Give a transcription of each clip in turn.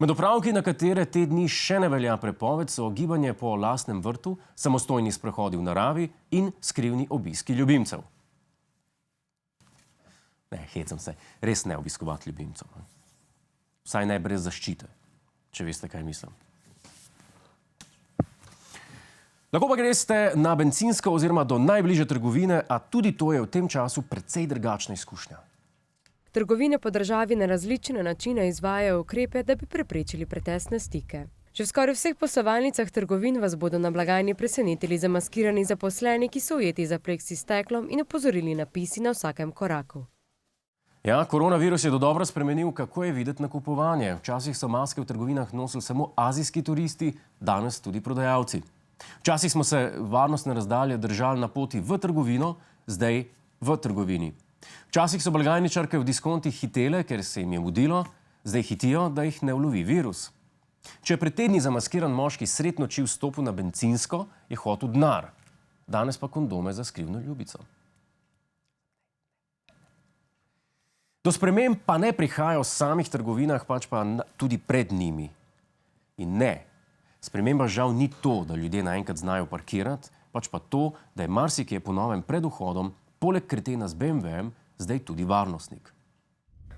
Med opravki, na katere te dni še ne velja prepoved, so gibanje po lastnem vrtu, samostojni sprehodi v naravi in skrivni obiski ljubimcev. Ne, hecam se, res ne obiskovati ljubimcev. Vsaj ne brez zaščite, če veste, kaj mislim. Lahko pa greste na bencinsko oziroma do najbližje trgovine, a tudi to je v tem času precej drugačna izkušnja. Trgovine po državi na različne načine izvajajo ukrepe, da bi preprečili protestne stike. Že v skoraj vseh poslovalnicah trgovin vas bodo na blagajni presenetili zamaskirani zaposleni, ki so ujeti za pleksi steklom in opozorili napisi na vsakem koraku. Ja, koronavirus je dodobra spremenil, kako je videti nakupovanje. Včasih so maske v trgovinah nosili samo azijski turisti, danes tudi prodajalci. Včasih smo se varnostne razdalje držali na poti v trgovino, zdaj v trgovini. Včasih so blagajničarke v diskontih hitele, ker se jim je mudilo, zdaj hitijo, da jih ne ulovi virus. Če je pred tedni zamaskiran moški sred noči vstopil na bencinsko, je hotel denar. Danes pa kondome za skrivno ljubico. Do sprememb pa ne prihaja v samih trgovinah, pač pa tudi pred njimi. In ne, sprememba žal ni to, da ljudje naenkrat znajo parkirati, pač pa to, da je marsikje po novem pred vhodom poleg kretena z BMW-jem zdaj tudi varnostnik.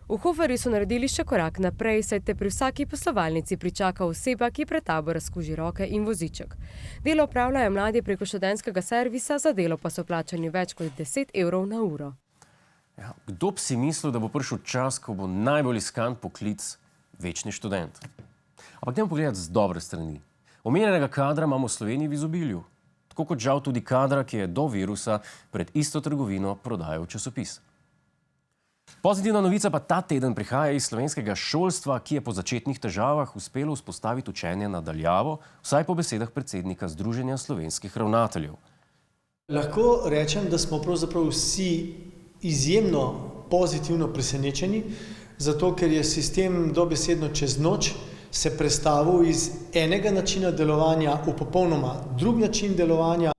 V Hoferju so naredili še korak naprej, saj te pri vsaki poslovalnici pričaka oseba, ki pred tabo razkuži roke in voziček. Delo opravljajo mladi preko študentskega servisa, za delo pa so plačani več kot 10 evrov na uro. Ja, kdo bi si mislil, da bo prišel čas, ko bo najbolj iskan poklic večni študent? Ampak dajmo pogledati z dobre strani. Omenjenega kadra imamo v Sloveniji v izobilju. Tako kot žal tudi kadra, ki je do virusa pred isto trgovino prodajal časopis. Pozitivna novica pa ta teden prihaja iz slovenskega šolstva, ki je po začetnih težavah uspelo vzpostaviti učenje na daljavo, vsaj po besedah predsednika Združenja slovenskih ravnateljev. Lahko rečem, da smo pravzaprav vsi izjemno pozitivno presenečeni, zato ker je sistem dobesedno čez noč se prestavil iz enega načina delovanja v popolnoma drug način delovanja.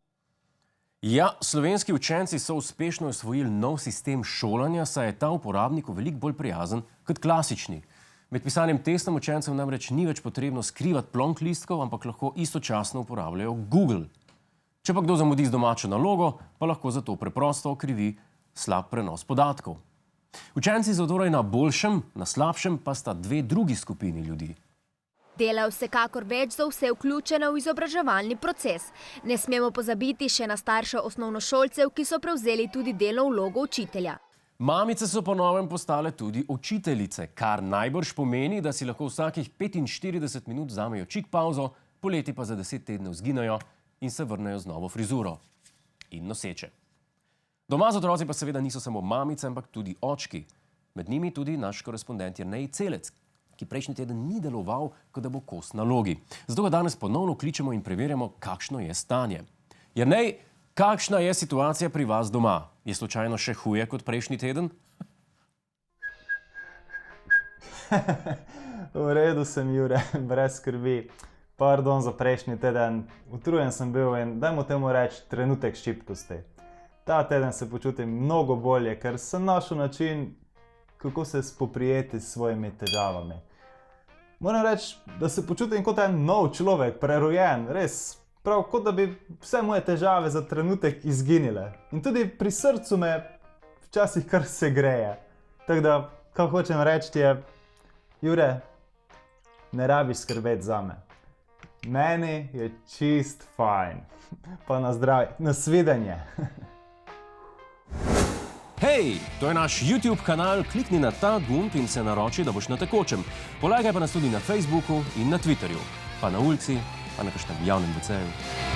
Ja, slovenski učenci so uspešno osvojili nov sistem šolanja, saj je ta uporabniku veliko bolj prijazen kot klasični. Med pisanjem testom učencev namreč ni več potrebno skrivati plonk listkov, ampak lahko istočasno uporabljajo Google. Če pa kdo zamudi z domačo nalogo, pa lahko zato preprosto okrivi slab prenos podatkov. Učenci so torej na boljšem, na slabšem pa sta dve drugi skupini ljudi. Dela vsekakor več za vse vključene v izobraževalni proces. Ne smemo pozabiti še na starše osnovnošolcev, ki so prevzeli tudi delno vlogo učitelja. Mamice so po novem postale tudi učiteljice, kar najbrž pomeni, da si lahko vsakih 45 minut vzamejo čik pauzo, poleti pa za 10 tednov zginejo in se vrnejo z novo frizuro. In noseče. Doma z otroci pa seveda niso samo mamice, ampak tudi očki. Med njimi tudi naš korespondent Jernej Celec, ki prejšnji teden ni deloval, kot da bo kos nalogi. Zato ga danes ponovno kličemo in preverjamo, kakšno je stanje. Jernej, kakšna je situacija pri vas doma? Je slučajno še huje kot prejšnji teden? V redu sem, Jure, brez skrbi. Pardon za prejšnji teden. Utrujen sem bil in dajmo temu reči trenutek ščipkosti. Ta teden se počutim mnogo bolje, ker sem našel način, kako se spoprijeti s svojimi težavami. Moram reči, da se počutim kot en nov človek, prerojen, res, prav kot da bi vse moje težave za trenutek izginile. In tudi pri srcu me včasih kar se greje. Tako da, kaj hočem reči je, Jure, ne rabiš skrbeti zame. Meni je čist fajn. Pa na zdravje, na svidenje. Hej, to je naš YouTube kanal, klikni na ta gumb in se naroči, da boš na tekočem. Polajkaj pa nas tudi na Facebooku in na Twitterju, pa na ulici, pa na kakšnem javnem WC-ju.